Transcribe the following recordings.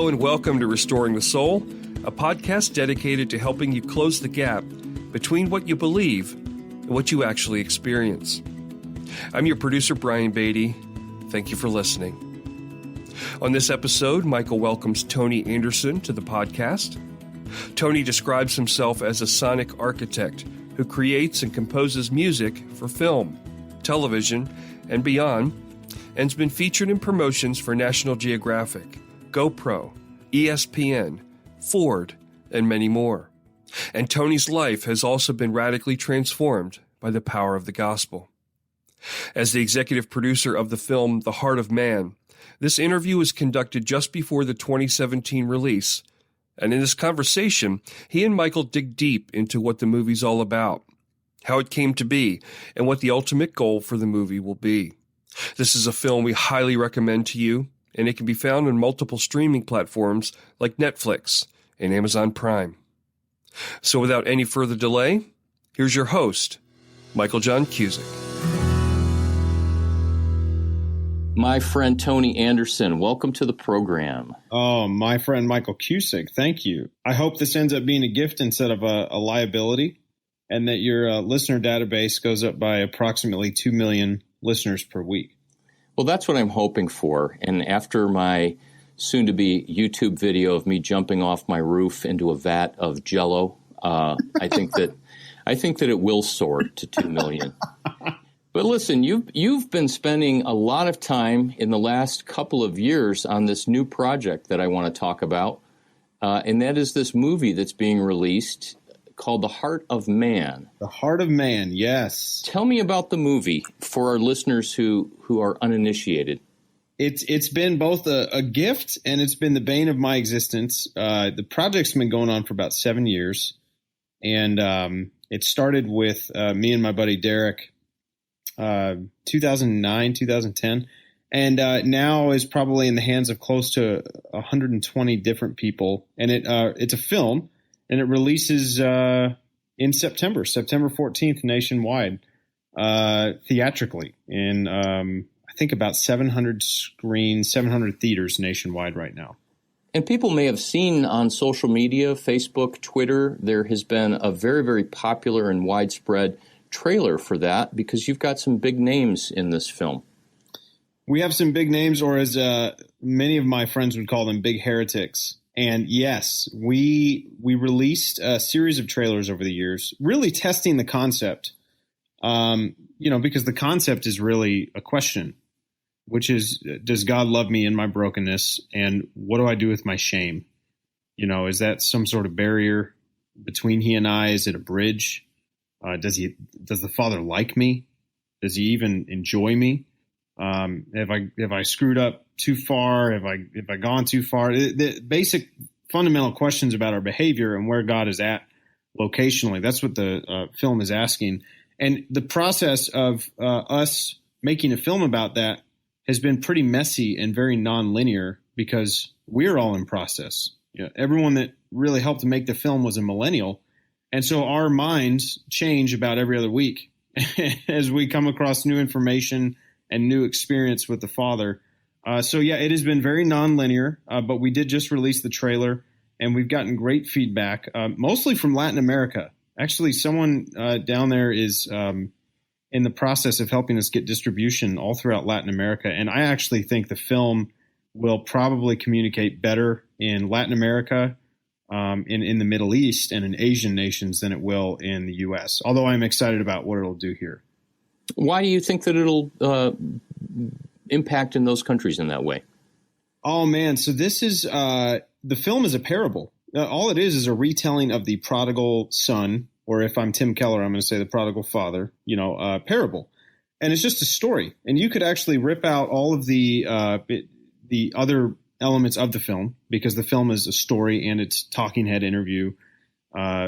Hello and welcome to Restoring the Soul, a podcast dedicated to helping you close the gap between what you believe and what you actually experience. I'm your producer, Brian Beatty. Thank you for listening. On this episode, Michael welcomes Tony Anderson to the podcast. Tony describes himself as a sonic architect who creates and composes music for film, television, and beyond, and has been featured in promotions for National Geographic, GoPro, ESPN, Ford, and many more. And Tony's life has also been radically transformed by the power of the gospel. As the executive producer of the film The Heart of Man, this interview was conducted just before the 2017 release, and in this conversation, he and Michael dig deep into what the movie's all about, how it came to be, and what the ultimate goal for the movie will be. This is a film we highly recommend to you, and it can be found on multiple streaming platforms like Netflix and Amazon Prime. So without any further delay, here's your host, Michael John Cusick. My friend Tony Anderson, welcome to the program. Oh, my friend Michael Cusick, thank you. I hope this ends up being a gift instead of a liability, and that your listener database goes up by approximately 2 million listeners per week. Well, that's what I'm hoping for. And after my soon-to-be YouTube video of me jumping off my roof into a vat of Jell-O, I think that it will soar to 2 million. But listen, you've been spending a lot of time in the last couple of years on this new project that I want to talk about, and that is this movie that's being released called The Heart of Man. The Heart of Man, yes. Tell me about the movie for our listeners who are uninitiated. It's been both a gift and it's been the bane of my existence. The project's been going on for about 7 years, and it started with me and my buddy Derek, 2009, 2010, and now is probably in the hands of close to 120 different people. And it's a film. And it releases in September 14th, nationwide, theatrically, in I think about 700 screens, 700 theaters nationwide right now. And people may have seen on social media, Facebook, Twitter, there has been a very, very popular and widespread trailer for that because you've got some big names in this film. We have some big names, or as many of my friends would call them, big heretics. And yes, we released a series of trailers over the years, really testing the concept, because the concept is really a question, which is, does God love me in my brokenness? And what do I do with my shame? Is that some sort of barrier between he and I? Is it a bridge? Does the Father like me? Does he even enjoy me? Have I screwed up too far? Have I gone too far? The basic fundamental questions about our behavior and where God is at locationally. That's what the film is asking. And the process of us making a film about that has been pretty messy and very nonlinear because we're all in process. Everyone that really helped to make the film was a millennial. And so our minds change about every other week as we come across new information and new experience with the Father. It has been very nonlinear, but we did just release the trailer, and we've gotten great feedback, mostly from Latin America. Actually, someone down there is in the process of helping us get distribution all throughout Latin America, and I actually think the film will probably communicate better in Latin America, in the Middle East, and in Asian nations than it will in the U.S., although I'm excited about what it'll do here. Why do you think that it'll impact in those countries in that way? Oh, man. So this is the film is a parable. All it is a retelling of the prodigal son, or if I'm Tim Keller, I'm going to say the prodigal father, parable. And it's just a story. And you could actually rip out all of the other elements of the film, because the film is a story and it's talking head interview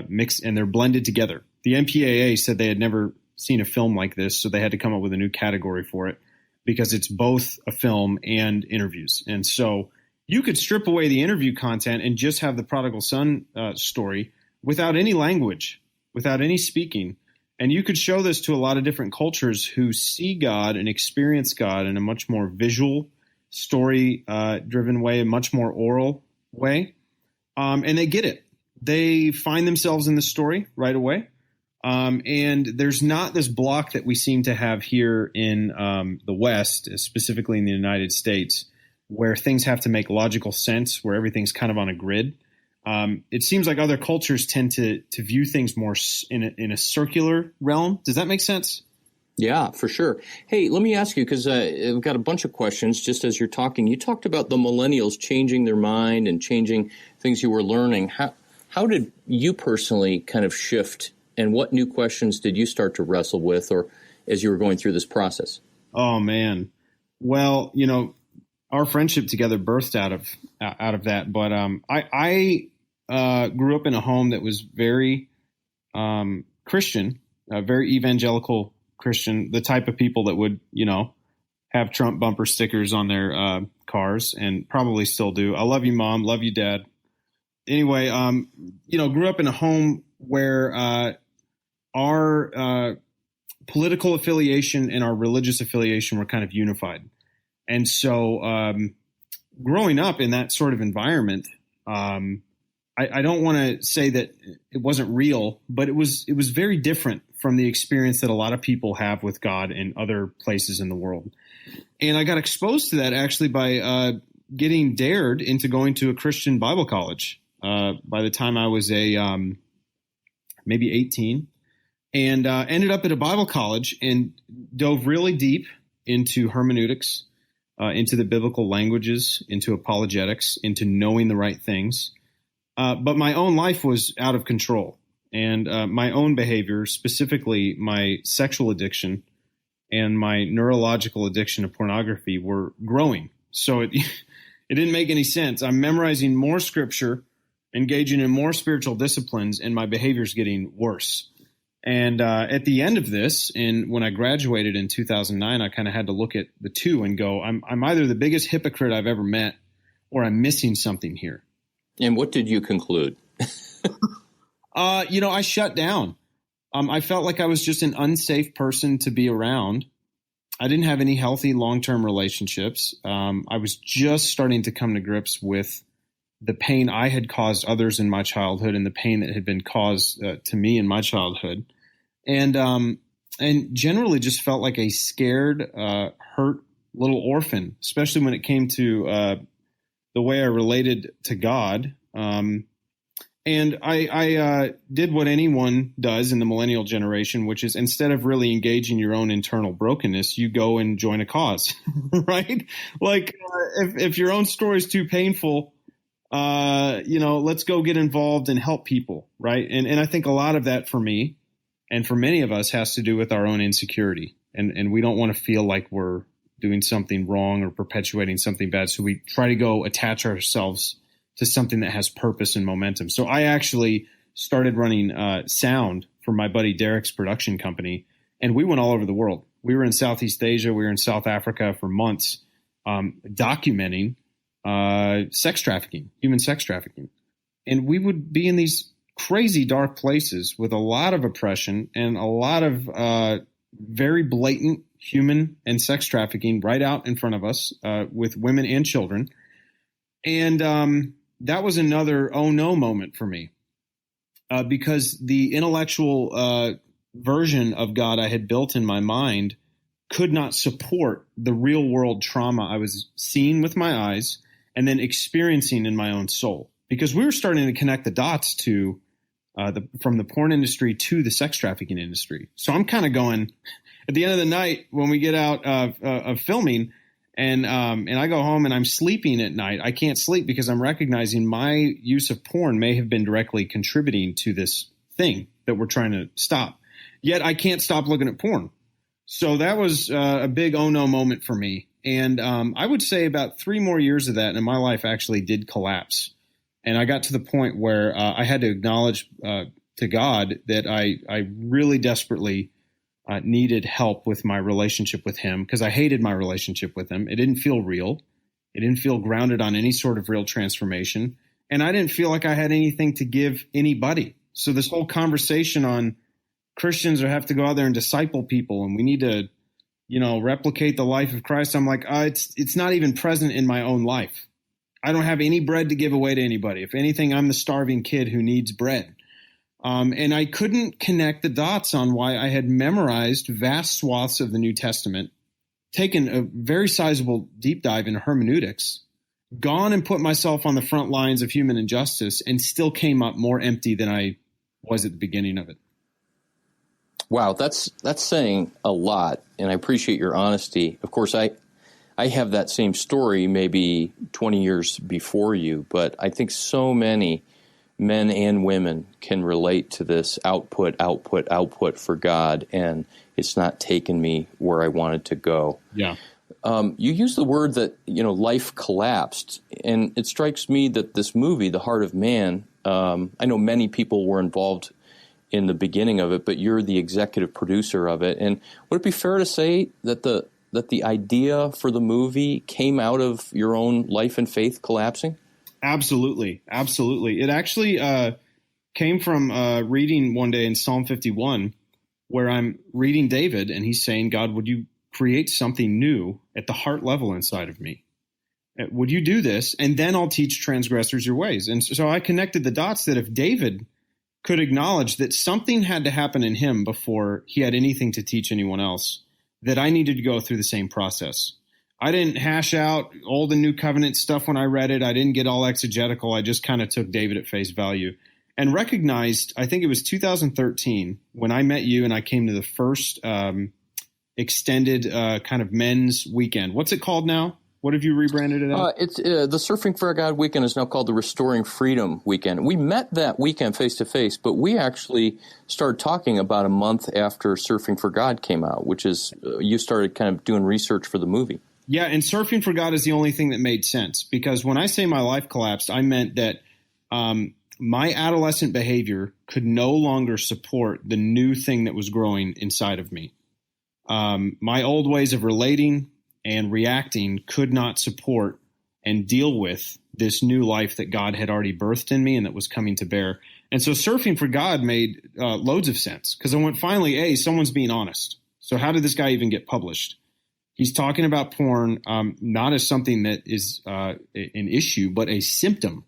mixed, and they're blended together. The MPAA said they had never seen a film like this, so they had to come up with a new category for it because it's both a film and interviews. And so you could strip away the interview content and just have the prodigal son story without any language, without any speaking. And you could show this to a lot of different cultures who see God and experience God in a much more visual, story-driven way, a much more oral way, and they get it. They find themselves in the story right away. And there's not this block that we seem to have here in the West, specifically in the United States, where things have to make logical sense, where everything's kind of on a grid. It seems like other cultures tend to view things more in a circular realm. Does that make sense? Yeah, for sure. Hey, let me ask you, because I've got a bunch of questions just as you're talking. You talked about the millennials changing their mind and changing things you were learning. How did you personally kind of shift, and what new questions did you start to wrestle with or as you were going through this process? Oh, man. Well, our friendship together birthed out of that. But I grew up in a home that was very Christian, very evangelical Christian, the type of people that would, have Trump bumper stickers on their cars, and probably still do. I love you, Mom. Love you, Dad. Anyway, grew up in a home where our political affiliation and our religious affiliation were kind of unified. And so growing up in that sort of environment, I don't want to say that it wasn't real, but it was very different from the experience that a lot of people have with God in other places in the world. And I got exposed to that actually by getting dared into going to a Christian Bible college by the time I was maybe 18, and ended up at a Bible college and dove really deep into hermeneutics, into the biblical languages, into apologetics, into knowing the right things. But my own life was out of control, and my own behavior, specifically my sexual addiction and my neurological addiction to pornography, were growing. So it didn't make any sense. I'm memorizing more scripture, engaging in more spiritual disciplines, and my behavior's getting worse. And at the end of this, and when I graduated in 2009, I kind of had to look at the two and go, I'm either the biggest hypocrite I've ever met, or I'm missing something here. And what did you conclude? I shut down. I felt like I was just an unsafe person to be around. I didn't have any healthy long-term relationships. I was just starting to come to grips with the pain I had caused others in my childhood and the pain that had been caused to me in my childhood. And generally just felt like a scared, hurt little orphan, especially when it came to the way I related to God. And I did what anyone does in the millennial generation, which is instead of really engaging your own internal brokenness, you go and join a cause, right? Like if your own story is too painful, let's go get involved and help people, right? And I think a lot of that for me and for many of us has to do with our own insecurity. And we don't want to feel like we're doing something wrong or perpetuating something bad. So we try to go attach ourselves to something that has purpose and momentum. So I actually started running sound for my buddy Derek's production company, and we went all over the world. We were in Southeast Asia. We were in South Africa for months, documenting sex trafficking, human sex trafficking. And we would be in these crazy dark places with a lot of oppression and a lot of very blatant human and sex trafficking right out in front of us with women and children. And that was another oh no moment for me because the intellectual version of God I had built in my mind could not support the real world trauma I was seeing with my eyes and then experiencing in my own soul, because we were starting to connect the dots to from the porn industry to the sex trafficking industry. So I'm kind of going at the end of the night when we get out of filming and I go home and I'm sleeping at night. I can't sleep because I'm recognizing my use of porn may have been directly contributing to this thing that we're trying to stop. Yet I can't stop looking at porn. So that was a big oh no moment for me. And I would say about 3 more years of that, and my life actually did collapse. And I got to the point where I had to acknowledge to God that I really desperately needed help with my relationship with him, because I hated my relationship with him. It didn't feel real. It didn't feel grounded on any sort of real transformation. And I didn't feel like I had anything to give anybody. So this whole conversation on Christians have to go out there and disciple people and we need to, replicate the life of Christ. I'm like, it's not even present in my own life. I don't have any bread to give away to anybody. If anything, I'm the starving kid who needs bread. And I couldn't connect the dots on why I had memorized vast swaths of the New Testament, taken a very sizable deep dive into hermeneutics, gone and put myself on the front lines of human injustice, and still came up more empty than I was at the beginning of it. Wow, that's saying a lot, and I appreciate your honesty. Of course, I have that same story maybe 20 years before you, but I think so many men and women can relate to this output for God, and it's not taken me where I wanted to go. Yeah. You use the word that, life collapsed, and it strikes me that this movie, The Heart of Man, I know many people were involved in the beginning of it, but you're the executive producer of it. And would it be fair to say that the idea for the movie came out of your own life and faith collapsing? Absolutely. Absolutely. It actually came from reading one day in Psalm 51, where I'm reading David, and he's saying, God, would you create something new at the heart level inside of me? Would you do this? And then I'll teach transgressors your ways. And so I connected the dots that if David could acknowledge that something had to happen in him before he had anything to teach anyone else, that I needed to go through the same process. I didn't hash out Old and New Covenant stuff when I read it. I didn't get all exegetical. I just kind of took David at face value and recognized, I think it was 2013 when I met you and I came to the first extended kind of men's weekend. What's it called now? What have you rebranded it as? It's the Surfing for God weekend is now called the Restoring Freedom weekend. We met that weekend face to face, but we actually started talking about a month after Surfing for God came out, which is you started kind of doing research for the movie. Yeah, and Surfing for God is the only thing that made sense, because when I say my life collapsed, I meant that my adolescent behavior could no longer support the new thing that was growing inside of me. My old ways of relating and reacting could not support and deal with this new life that God had already birthed in me and that was coming to bear. And so Surfing for God made loads of sense, because I went, finally, hey, someone's being honest. So how did this guy even get published? He's talking about porn not as something that is an issue, but a symptom.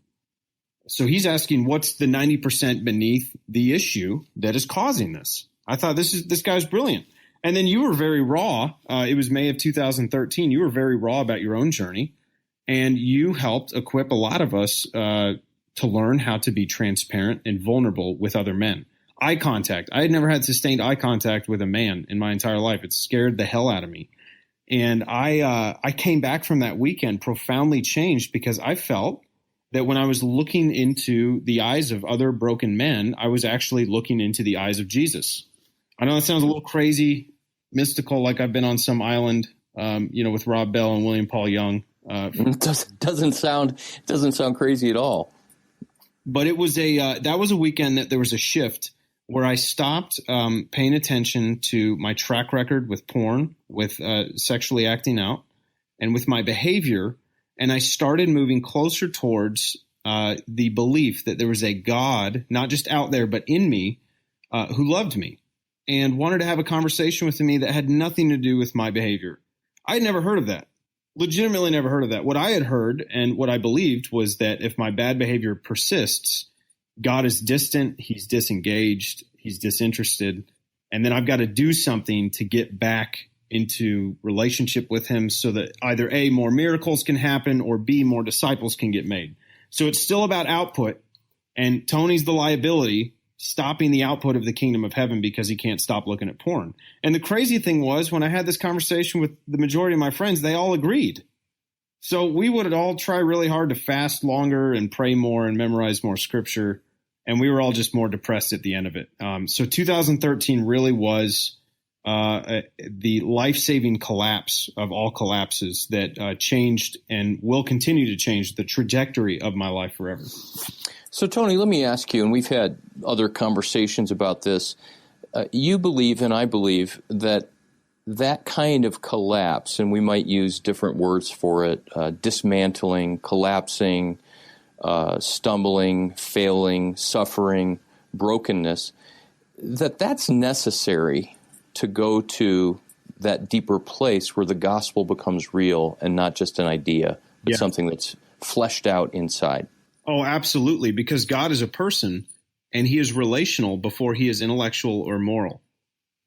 So he's asking, what's the 90% beneath the issue that is causing this? I thought this guy's brilliant. And then you were very raw. It was May of 2013. You were very raw about your own journey, and you helped equip a lot of us to learn how to be transparent and vulnerable with other men. Eye contact. I had never had sustained eye contact with a man in my entire life. It scared the hell out of me. And I came back from that weekend profoundly changed, because I felt that when I was looking into the eyes of other broken men, I was actually looking into the eyes of Jesus. I know that sounds a little crazy, mystical, like I've been on some island, with Rob Bell and William Paul Young. It doesn't sound crazy at all. But it was that was a weekend that there was a shift where I stopped paying attention to my track record with porn, with sexually acting out, and with my behavior, and I started moving closer towards the belief that there was a God, not just out there, but in me, who loved me and wanted to have a conversation with me that had nothing to do with my behavior. I had never heard of that. Legitimately never heard of that. What I had heard and what I believed was that if my bad behavior persists, God is distant, he's disengaged, he's disinterested, and then I've got to do something to get back into relationship with him so that either A, more miracles can happen, or B, more disciples can get made. So it's still about output, and Tony's the liability, stopping the output of the kingdom of heaven because he can't stop looking at porn. And the crazy thing was, when I had this conversation with the majority of my friends, they all agreed. So we would all try really hard to fast longer and pray more and memorize more scripture, and we were all just more depressed at the end of it. So 2013 really was the life-saving collapse of all collapses that changed and will continue to change the trajectory of my life forever. So, Tony, let me ask you, and we've had other conversations about this. You believe, and I believe, that kind of collapse, and we might use different words for it, dismantling, collapsing, stumbling, failing, suffering, brokenness, that's necessary to go to that deeper place where the gospel becomes real and not just an idea, but something that's fleshed out inside. Oh, absolutely, because God is a person, and he is relational before he is intellectual or moral.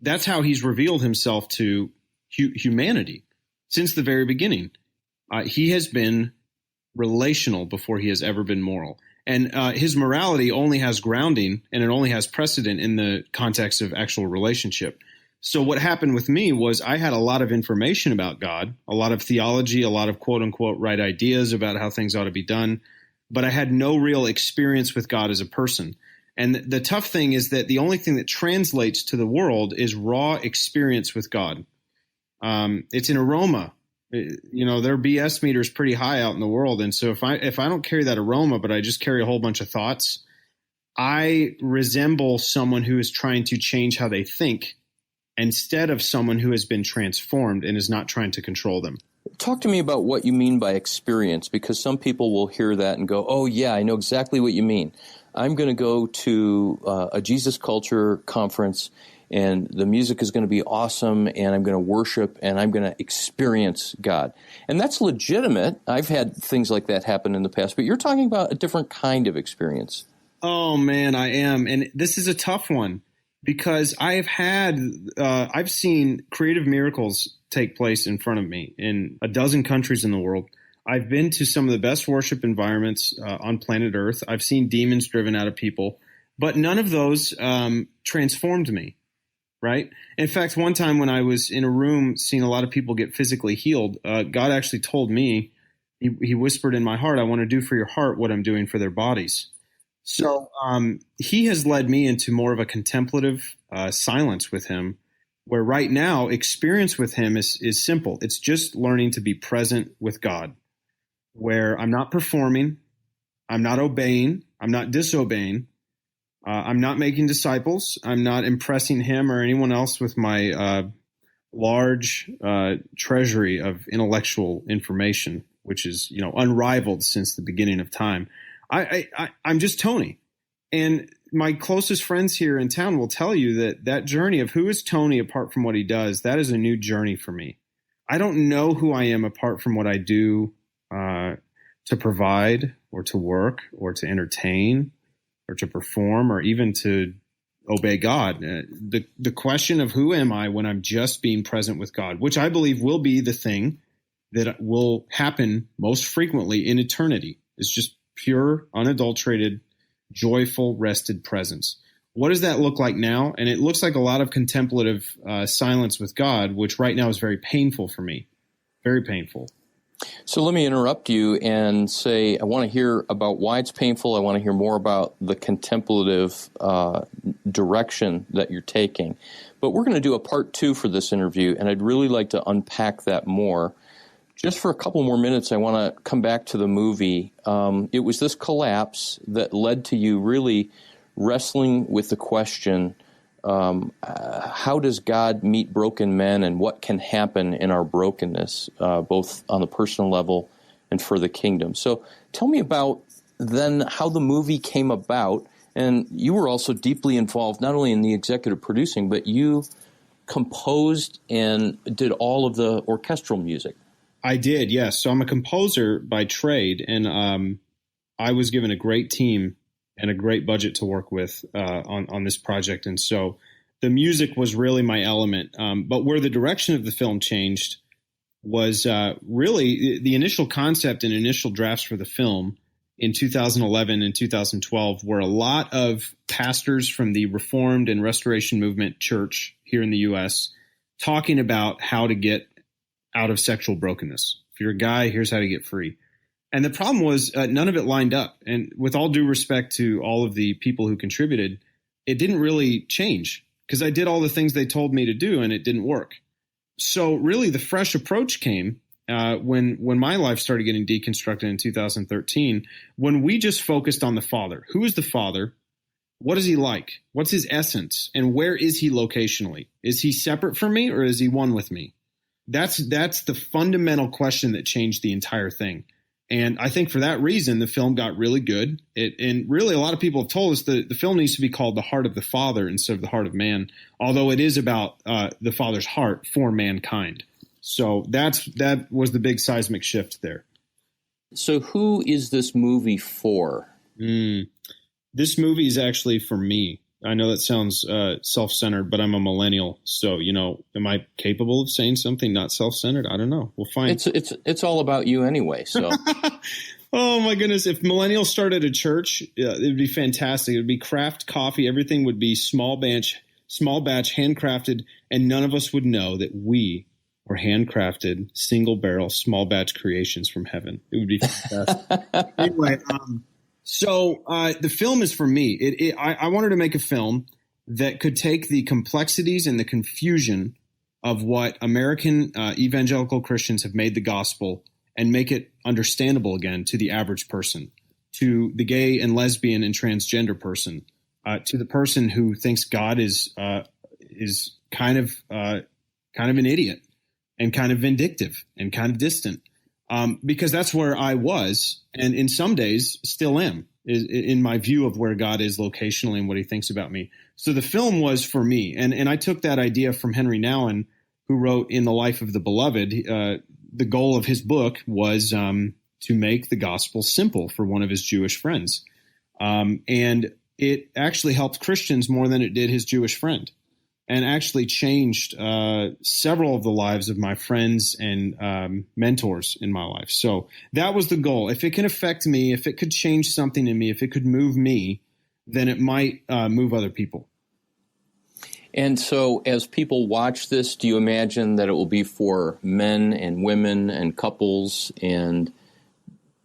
That's how he's revealed himself to humanity since the very beginning. He has been relational before he has ever been moral. And his morality only has grounding, and it only has precedent in the context of actual relationship. So what happened with me was I had a lot of information about God, a lot of theology, a lot of quote-unquote right ideas about how things ought to be done, but I had no real experience with God as a person. And the tough thing is that the only thing that translates to the world is raw experience with God. It's an aroma. Their BS meter is pretty high out in the world. And so if I don't carry that aroma, but I just carry a whole bunch of thoughts, I resemble someone who is trying to change how they think instead of someone who has been transformed and is not trying to control them. Talk to me about what you mean by experience, because some people will hear that and go, oh, yeah, I know exactly what you mean. I'm going to go to a Jesus Culture conference, and the music is going to be awesome, and I'm going to worship, and I'm going to experience God. And that's legitimate. I've had things like that happen in the past, but you're talking about a different kind of experience. Oh, man, I am. And this is a tough one because I've seen creative miracles take place in front of me in a dozen countries in the world. I've been to some of the best worship environments on planet Earth. I've seen demons driven out of people, but none of those transformed me, right? In fact, one time when I was in a room seeing a lot of people get physically healed, God actually told me, he whispered in my heart, I want to do for your heart what I'm doing for their bodies. So he has led me into more of a contemplative silence with him, where right now experience with him is simple. It's just learning to be present with God, where I'm not performing, I'm not obeying, I'm not disobeying, I'm not making disciples, I'm not impressing him or anyone else with my large treasury of intellectual information, which is unrivaled since the beginning of time. I'm just Tony, and my closest friends here in town will tell you that journey of who is Tony apart from what he does, that is a new journey for me. I don't know who I am apart from what I do to provide or to work or to entertain or to perform or even to obey God. The question of who am I when I'm just being present with God, which I believe will be the thing that will happen most frequently in eternity, is just pure, unadulterated, joyful, rested presence. What does that look like now? And it looks like a lot of contemplative silence with God, which right now is very painful for me. Very painful. So let me interrupt you and say I want to hear about why it's painful. I want to hear more about the contemplative direction that you're taking. But we're going to do a part 2 for this interview, and I'd really like to unpack that more. Just for a couple more minutes, I want to come back to the movie. It was this collapse that led to you really wrestling with the question, how does God meet broken men, and what can happen in our brokenness, both on the personal level and for the kingdom? So tell me about then how the movie came about. And you were also deeply involved not only in the executive producing, but you composed and did all of the orchestral music. I did, yes. So I'm a composer by trade, and I was given a great team and a great budget to work with on this project. And so the music was really my element. But where the direction of the film changed was really the initial concept and initial drafts for the film in 2011 and 2012 were a lot of pastors from the Reformed and Restoration Movement Church here in the U.S. talking about how to get out of sexual brokenness. If you're a guy, here's how to get free. And the problem was none of it lined up. And with all due respect to all of the people who contributed, it didn't really change because I did all the things they told me to do and it didn't work. So really the fresh approach came when my life started getting deconstructed in 2013, when we just focused on the Father. Who is the Father? What is he like? What's his essence? And where is he locationally? Is he separate from me or is he one with me? That's the fundamental question that changed the entire thing. And I think for that reason, the film got really good. And really, a lot of people have told us that the film needs to be called The Heart of the Father instead of The Heart of Man, although it is about the Father's heart for mankind. So that was the big seismic shift there. So who is this movie for? This movie is actually for me. I know that sounds self-centered, but I'm a millennial. So, am I capable of saying something not self-centered? I don't know. We'll find. It's all about you anyway. So, oh my goodness! If millennials started a church, it would be fantastic. It would be craft coffee. Everything would be small batch, handcrafted, and none of us would know that we were handcrafted, single barrel, small batch creations from heaven. It would be fantastic. Anyway. So the film is for me. I wanted to make a film that could take the complexities and the confusion of what American evangelical Christians have made the gospel and make it understandable again to the average person, to the gay and lesbian and transgender person, to the person who thinks God is kind of an idiot and kind of vindictive and kind of distant. Because that's where I was, and in some days still am, in my view of where God is locationally and what he thinks about me. So the film was for me, and I took that idea from Henry Nouwen, who wrote In the Life of the Beloved. The goal of his book was to make the gospel simple for one of his Jewish friends. And it actually helped Christians more than it did his Jewish friend, and actually changed several of the lives of my friends and mentors in my life. So that was the goal. If it can affect me, if it could change something in me, if it could move me, then it might move other people. And so as people watch this, do you imagine that it will be for men and women and couples and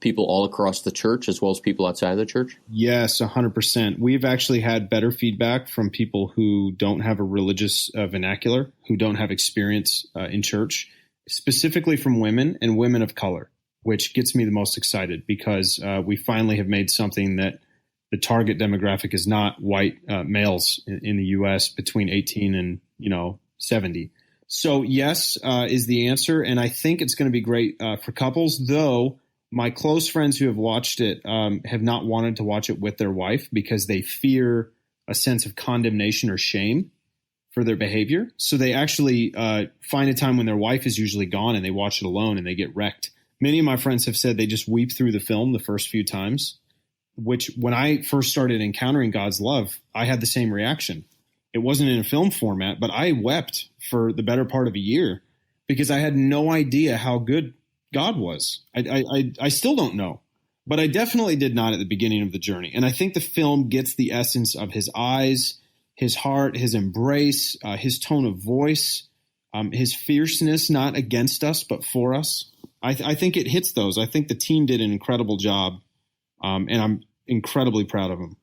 people all across the church as well as people outside of the church? Yes, 100%. We've actually had better feedback from people who don't have a religious vernacular, who don't have experience in church, specifically from women and women of color, which gets me the most excited because we finally have made something that the target demographic is not white males in the U.S. between 18 and 70. So yes is the answer, and I think it's going to be great for couples, though. My close friends who have watched it have not wanted to watch it with their wife because they fear a sense of condemnation or shame for their behavior. So they actually find a time when their wife is usually gone and they watch it alone and they get wrecked. Many of my friends have said they just weep through the film the first few times, which when I first started encountering God's love, I had the same reaction. It wasn't in a film format, but I wept for the better part of a year because I had no idea how good God was. I still don't know, but I definitely did not at the beginning of the journey. And I think the film gets the essence of his eyes, his heart, his embrace, his tone of voice, his fierceness, not against us, but for us. I think it hits those. I think the team did an incredible job, and I'm incredibly proud of them.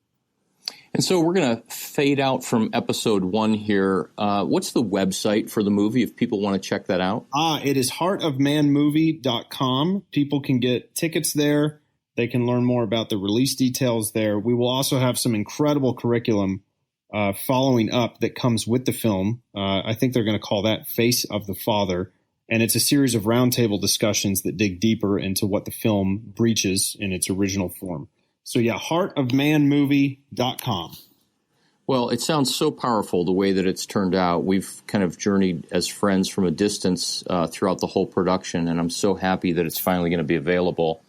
And so we're going to fade out from episode 1 here. What's the website for the movie if people want to check that out? It is heartofmanmovie.com. People can get tickets there. They can learn more about the release details there. We will also have some incredible curriculum following up that comes with the film. I think they're going to call that Face of the Father. And it's a series of roundtable discussions that dig deeper into what the film breaches in its original form. So yeah, heartofmanmovie.com. Well, it sounds so powerful the way that it's turned out. We've kind of journeyed as friends from a distance throughout the whole production, and I'm so happy that it's finally going to be available.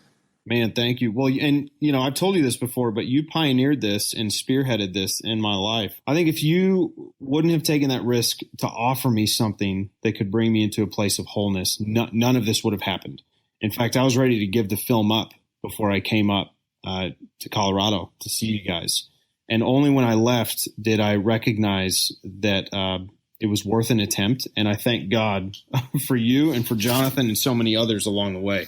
Man, thank you. Well, and I've told you this before, but you pioneered this and spearheaded this in my life. I think if you wouldn't have taken that risk to offer me something that could bring me into a place of wholeness, none of this would have happened. In fact, I was ready to give the film up before I came up to Colorado to see you guys. And only when I left did I recognize that it was worth an attempt. And I thank God for you and for Jonathan and so many others along the way.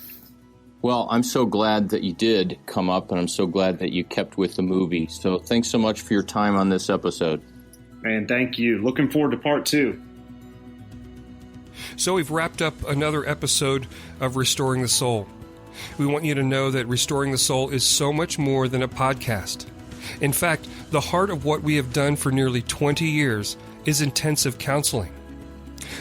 Well, I'm so glad that you did come up, and I'm so glad that you kept with the movie. So thanks so much for your time on this episode. Man, thank you. Looking forward to part 2. So we've wrapped up another episode of Restoring the Soul. We want you to know that Restoring the Soul is so much more than a podcast. In fact, the heart of what we have done for nearly 20 years is intensive counseling.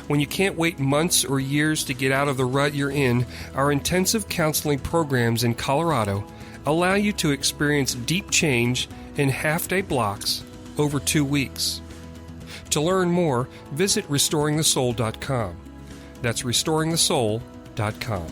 When you can't wait months or years to get out of the rut you're in, our intensive counseling programs in Colorado allow you to experience deep change in half-day blocks over 2 weeks. To learn more, visit restoringthesoul.com. That's restoringthesoul.com.